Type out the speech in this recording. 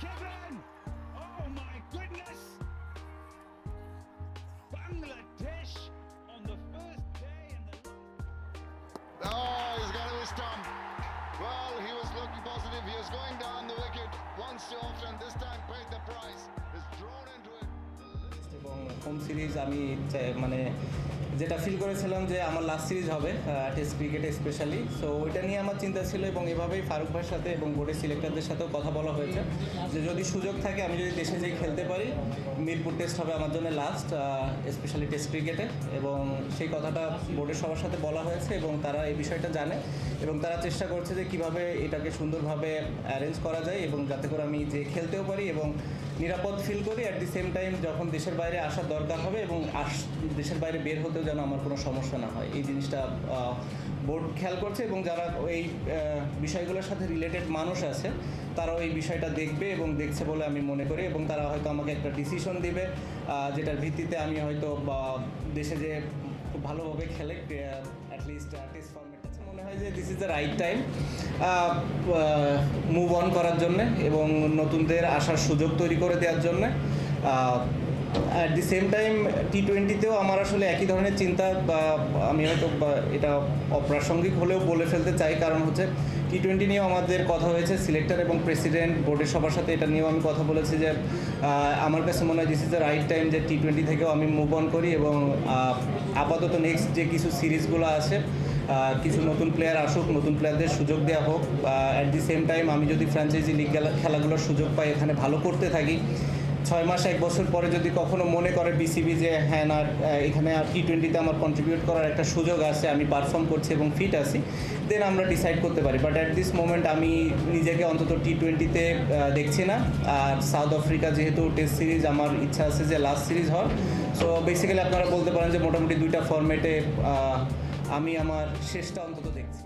Kevin! Oh my goodness! Bangladesh on the first day and the Oh, he's got to his stump. Well, he was looking positive. He was going down the wicket once too often. This time paid the price. He's drawn into it. এবং home series আমি মানে যেটা feel করেছিলাম যে আমার last series হবে test ক্রিকেটে specially, so ওইটা নিয়ে আমার চিন্তা ছিল এবং এভাবেই ফারুক ভাইয়ের সাথে এবং বোর্ডের সিলেক্টরদের সাথেও কথা বলা হয়েছে যে যদি সুযোগ থাকে আমি যদি দেশে যেয়ে খেলতে পারি, মিরপুর টেস্ট হবে আমার জন্য লাস্ট স্পেশালি টেস্ট ক্রিকেটে, এবং সেই কথাটা বোর্ডের সবার সাথে বলা হয়েছে এবং তারা এই বিষয়টা জানে এবং তারা চেষ্টা করছে যে কীভাবে এটাকে সুন্দরভাবে অ্যারেঞ্জ করা যায় এবং যাতে করে আমি যে খেলতেও পারি এবং নিরাপদ ফিল করি, অ্যাট দি সেম টাইম যখন দেশের বাইরে আসার দরকার হবে এবং দেশের বাইরে বের হতেও যেন আমার কোনো সমস্যা না হয়, এই জিনিসটা বোর্ড খেয়াল করছে এবং যারা এই বিষয়গুলোর সাথে রিলেটেড মানুষ আছে তারাও এই বিষয়টা দেখবে এবং দেখছে বলে আমি মনে করি এবং তারা হয়তো আমাকে একটা ডিসিশন দিবে যেটার ভিত্তিতে আমি হয়তো দেশে যে খুব ভালোভাবে খেলে অ্যাটলিস্ট টেস্ট ফর্মেট মনে হয় যে this is the right time move on করার জন্যে এবং নতুনদের আসার সুযোগ তৈরি করে দেওয়ার জন্যে। অ্যাট দি সেম টাইম টি-20তেও আমার আসলে একই ধরনের চিন্তা, বা আমি হয়তো এটা অপ্রাসঙ্গিক হলেও বলে ফেলতে চাই, কারণ হচ্ছে টি-20 নিয়েও আমাদের কথা হয়েছে সিলেক্টর এবং প্রেসিডেন্ট বোর্ডের সবার সাথে, এটা নিয়েও আমি কথা বলেছি যে আমার কাছে মনে হয় this is the right time যে টি-20 থেকেও আমি মুভ অন করি এবং আপাতত নেক্সট যে কিছু সিরিজগুলো আছে কিছু নতুন প্লেয়ার আসুক, নতুন প্লেয়ারদের সুযোগ দেওয়া হোক, অ্যাট দি সেম টাইম আমি যদি ফ্র্যাঞ্চাইজি লিগ খেলাগুলোর সুযোগ পাই, এখানে ভালো করতে থাকি, 6 মাস 1 বছর পরে যদি কখনো মনে করে বিসিবি যে হ্যাঁ না এখানে আর টি-20তে আমার কন্ট্রিবিউট করার একটা সুযোগ আছে, আমি পারফর্ম করছি এবং ফিট আছি, দেন আমরা ডিসাইড করতে পারি। বাট অ্যাট দিস মোমেন্ট আমি নিজেকে অন্তত টি-20তে দেখছি না। আর সাউথ আফ্রিকা যেহেতু টেস্ট সিরিজ, আমার ইচ্ছা আছে যে লাস্ট সিরিজ হওয়ার। সো বেসিক্যালি আপনারা বলতে পারেন যে মোটামুটি 2টা ফরম্যাটে আমি আমার শেষটা অন্তত দেখছি।